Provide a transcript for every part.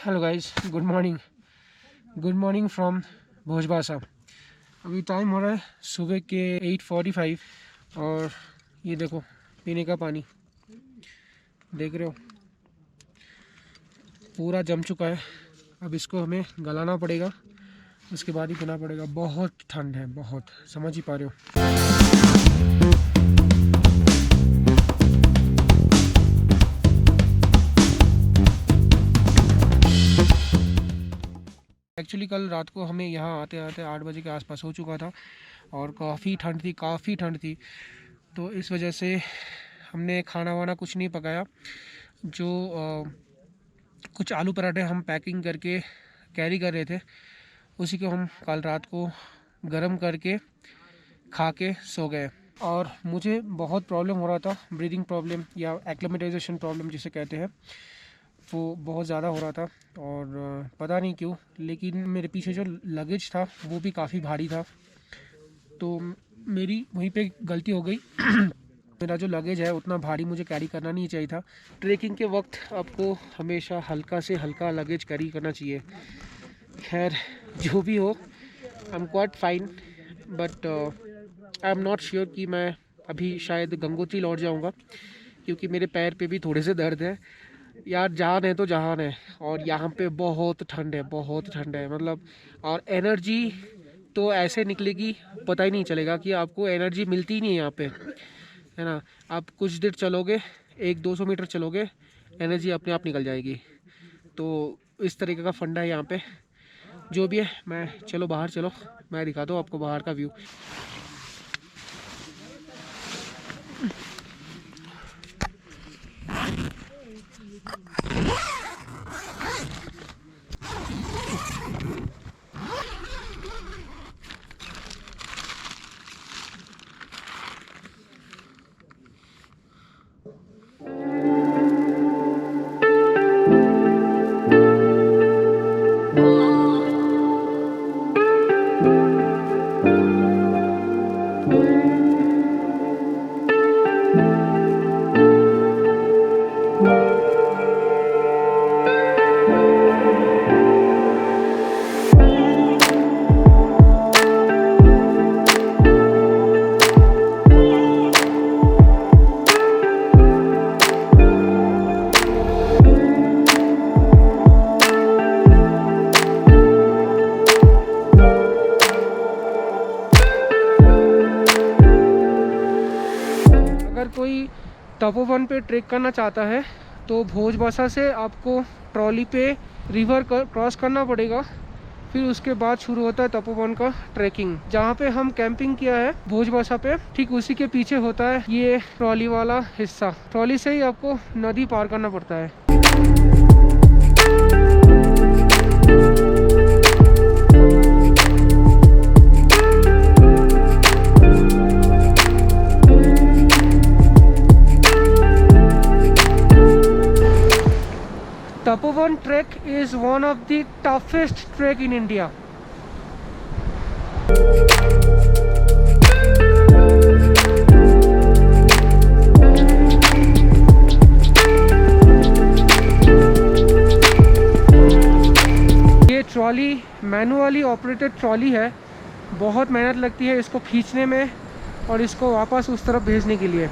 Hello guys, good morning from Bhojbasa. अभी time हो रहा है सुबह के 8:45 और ये देखो पीने का पानी देख रहे हो पूरा जम चुका है। अब इसको हमें गलाना पड़ेगा, उसके बाद ही पीना पड़ेगा। बहुत ठंड है, बहुत, समझ ही पा रहे हो। एक्चुअली कल रात को हमें यहाँ आते आते 8 बजे के आसपास हो चुका था और काफ़ी ठंड थी। तो इस वजह से हमने खाना वाना कुछ नहीं पकाया। जो कुछ आलू पराठे हम पैकिंग करके कैरी कर रहे थे, उसी को हम कल रात को गरम करके खा के सो गए। और मुझे बहुत प्रॉब्लम हो रहा था, ब्रीदिंग प्रॉब्लम या एक्लिमेटाइजेशन प्रॉब्लम जिसे कहते हैं, वो बहुत ज़्यादा हो रहा था। और पता नहीं क्यों, लेकिन मेरे पीछे जो लगेज था वो भी काफ़ी भारी था, तो मेरी वहीं पे गलती हो गई। मेरा जो लगेज है उतना भारी मुझे कैरी करना नहीं चाहिए था। ट्रैकिंग के वक्त आपको हमेशा हल्का से हल्का लगेज कैरी करना चाहिए। खैर जो भी हो, I am quite fine, but I am not sure कि मैं अभी शायद गंगोत्री लौट जाऊंगा, क्योंकि मेरे पैर पे भी थोड़े से दर्द है। यार जान है तो जहान है, और यहाँ पे बहुत ठंड है मतलब। और एनर्जी तो ऐसे निकलेगी, पता ही नहीं चलेगा कि आपको एनर्जी मिलती ही नहीं है यहाँ पे, है ना। आप कुछ देर चलोगे, 100-200 मीटर चलोगे, एनर्जी अपने आप निकल जाएगी। तो इस तरीके का फंडा है यहाँ पे। जो भी है, चलो बाहर चलो, मैं दिखाता हूँ आपको बाहर का व्यू। अगर कोई तपोवन पे ट्रेक करना चाहता है तो भोजबासा से आपको ट्रॉली पे रिवर क्रॉस करना पड़ेगा। फिर उसके बाद शुरू होता है तपोवन का ट्रैकिंग। जहाँ पे हम कैंपिंग किया है भोजबासा पे, ठीक उसी के पीछे होता है ये ट्रॉली वाला हिस्सा। ट्रॉली से ही आपको नदी पार करना पड़ता है। Tapovan trek is one of the toughest trek in India. ये ट्रॉली मैनुअली ऑपरेटेड ट्रॉली है। बहुत मेहनत लगती है इसको खींचने में और इसको वापस उस तरफ भेजने के लिए।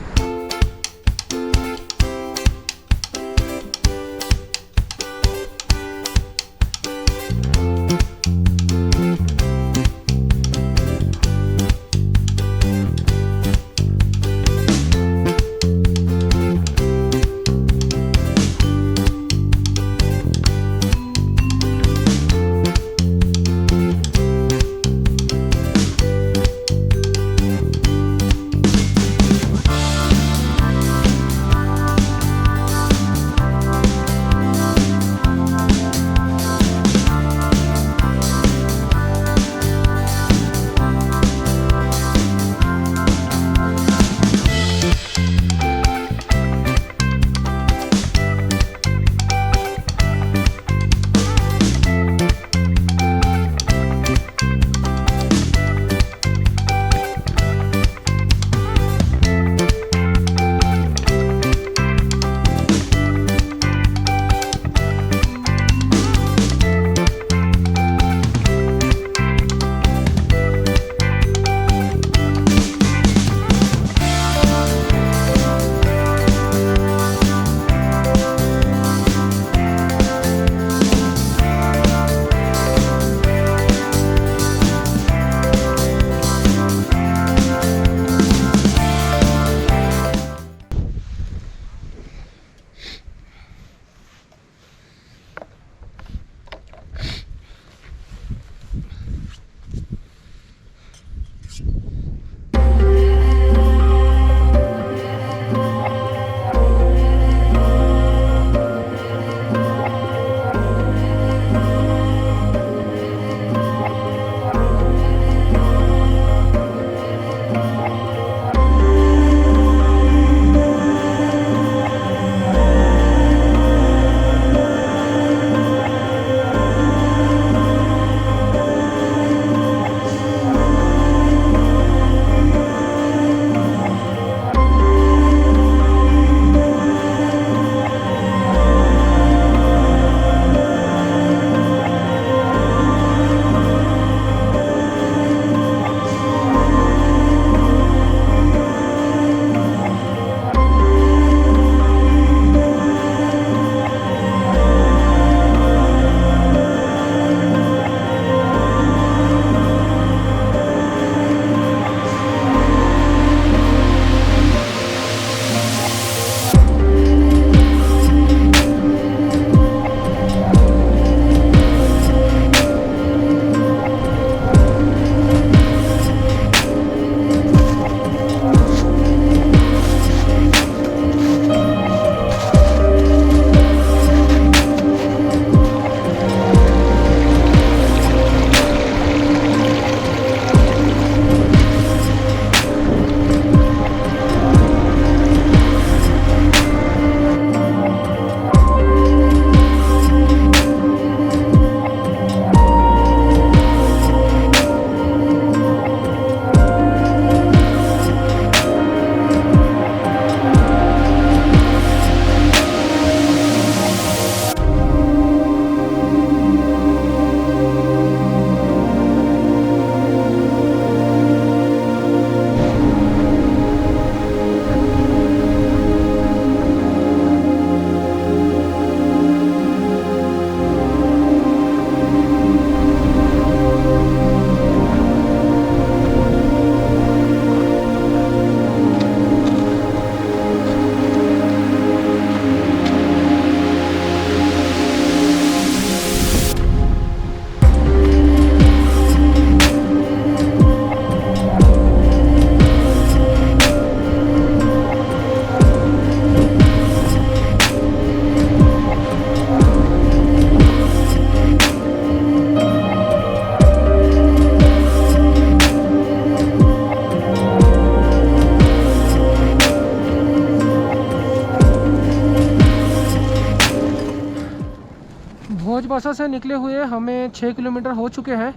भोजबसा से निकले हुए हमें 6 किलोमीटर हो चुके हैं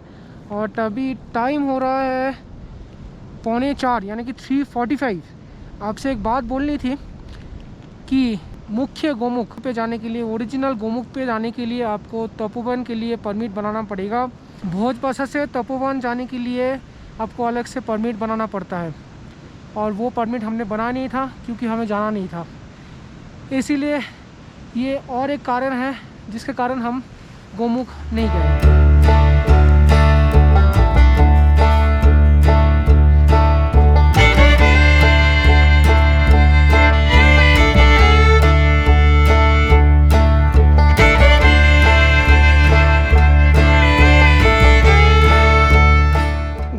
और अभी टाइम हो रहा है 3:45 यानी कि 3:45। आपसे एक बात बोलनी थी कि मुख्य गोमुख पे जाने के लिए, ओरिजिनल गोमुख पे जाने के लिए आपको तपोवन के लिए परमिट बनाना पड़ेगा। भोजबसा से तपोवन जाने के लिए आपको अलग से परमिट बनाना पड़ता है और वो परमिट हमने बनाया नहीं था क्योंकि हमें जाना नहीं था। इसीलिए ये और एक कारण है जिसके कारण हम गोमुख नहीं गए।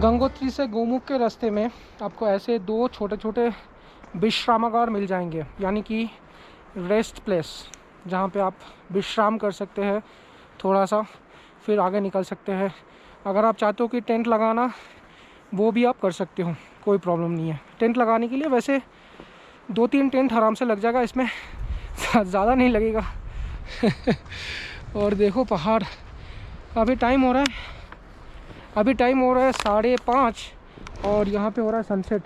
गंगोत्री से गोमुख के रास्ते में आपको ऐसे 2 छोटे छोटे विश्रामागार मिल जाएंगे, यानी कि रेस्ट प्लेस, जहाँ पे आप विश्राम कर सकते हैं थोड़ा सा, फिर आगे निकल सकते हैं। अगर आप चाहते हो कि टेंट लगाना, वो भी आप कर सकते हो, कोई प्रॉब्लम नहीं है। टेंट लगाने के लिए वैसे 2-3 टेंट आराम से लग जाएगा, इसमें ज़्यादा नहीं लगेगा। और देखो पहाड़। अभी टाइम हो रहा है 5:30 और यहाँ पे हो रहा है सनसेट।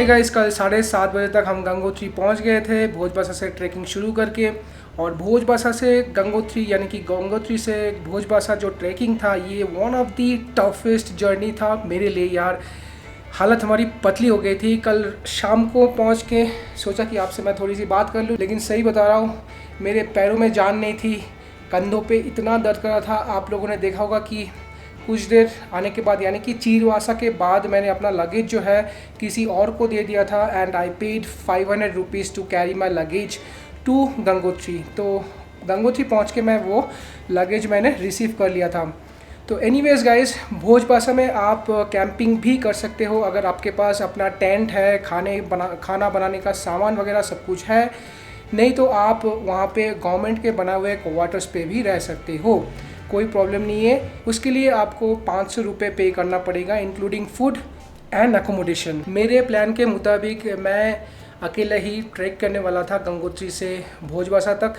गाइस, कल 7:30 बजे तक हम गंगोत्री पहुंच गए थे भोजबसा से ट्रैकिंग शुरू करके। और भोजबसा से गंगोत्री यानी कि गंगोत्री से भोजबसा जो ट्रैकिंग था, ये one of the toughest journey था मेरे लिए यार। हालत हमारी पतली हो गई थी। कल शाम को पहुंच के सोचा कि आपसे मैं थोड़ी सी बात कर लूं, लेकिन सही बता रहा हूं, मेरे पैरों में जान नहीं थी, कंधों पे इतना दर्द कर रहा था। आप लोगों ने देखा होगा कि कुछ देर आने के बाद यानी कि चीरवासा के बाद मैंने अपना लगेज जो है किसी और को दे दिया था and I paid 500 rupees to carry my luggage to Gangotri. तो गंगोत्री पहुंच के मैं वो लगेज मैंने रिसीव कर लिया था। तो एनीवेज गाइस, भोजबसा में आप कैंपिंग भी कर सकते हो अगर आपके पास अपना टेंट है, खाना बनाने का सामान वगैरह सब कुछ है। नहीं तो आप वहाँ पे गवर्नमेंट के बनाए हुए क्वार्टर्स पे भी रह सकते हो, कोई प्रॉब्लम नहीं है। उसके लिए आपको 500 रुपये पे करना पड़ेगा, इंक्लूडिंग फूड एंड अकोमोडेशन। मेरे प्लान के मुताबिक मैं अकेला ही ट्रैक करने वाला था गंगोत्री से भोजबसा तक,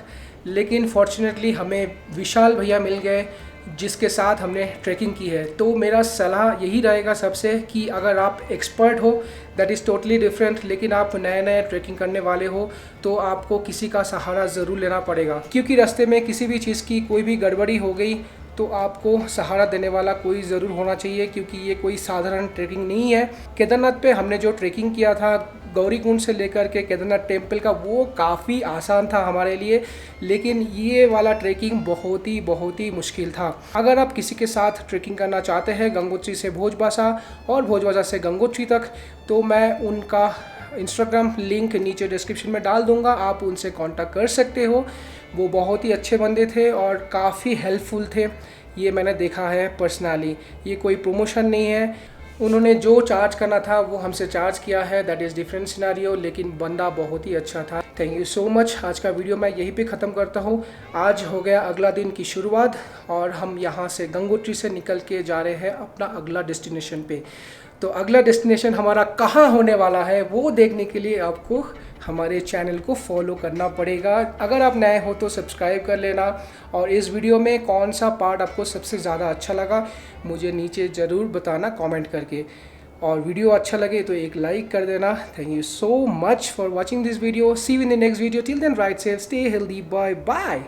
लेकिन फॉर्चुनेटली हमें विशाल भैया मिल गए जिसके साथ हमने ट्रैकिंग की है। तो मेरा सलाह यही रहेगा सबसे कि अगर आप एक्सपर्ट हो दैट इज़ टोटली डिफरेंट, लेकिन आप नए ट्रैकिंग करने वाले हो तो आपको किसी का सहारा ज़रूर लेना पड़ेगा, क्योंकि रास्ते में किसी भी चीज़ की कोई भी गड़बड़ी हो गई तो आपको सहारा देने वाला कोई ज़रूर होना चाहिए, क्योंकि ये कोई साधारण ट्रैकिंग नहीं है। केदारनाथ पे हमने जो ट्रैकिंग किया था गौरीकुंड से लेकर के केदारनाथ टेम्पल का, वो काफ़ी आसान था हमारे लिए, लेकिन ये वाला ट्रैकिंग बहुत ही मुश्किल था। अगर आप किसी के साथ ट्रैकिंग करना चाहते हैं गंगोत्री से भोजबसा और भोजबसा से गंगोत्री तक, तो मैं उनका इंस्टाग्राम लिंक नीचे डिस्क्रिप्शन में डाल दूंगा, आप उनसे कांटेक्ट कर सकते हो। वो बहुत ही अच्छे बंदे थे और काफ़ी हेल्पफुल थे, ये मैंने देखा है पर्सनली। ये कोई प्रमोशन नहीं है, उन्होंने जो चार्ज करना था वो हमसे चार्ज किया है, दैट इज़ डिफरेंट सिनेरियो, लेकिन बंदा बहुत ही अच्छा था। Thank you so much. आज का वीडियो मैं यहीं पे ख़त्म करता हूँ। आज हो गया अगला दिन की शुरुआत और हम यहाँ से गंगोत्री से निकल के जा रहे हैं अपना अगला डेस्टिनेशन पे। तो अगला डेस्टिनेशन हमारा कहाँ होने वाला है वो देखने के लिए आपको हमारे चैनल को फॉलो करना पड़ेगा। अगर आप नए हो तो सब्सक्राइब कर लेना, और इस वीडियो में कौन सा पार्ट आपको सबसे ज़्यादा अच्छा लगा मुझे नीचे ज़रूर बताना कमेंट करके, और वीडियो अच्छा लगे तो एक लाइक कर देना। Thank you so much for watching this video. See you in the next video. Till then right safe, stay healthy, bye bye.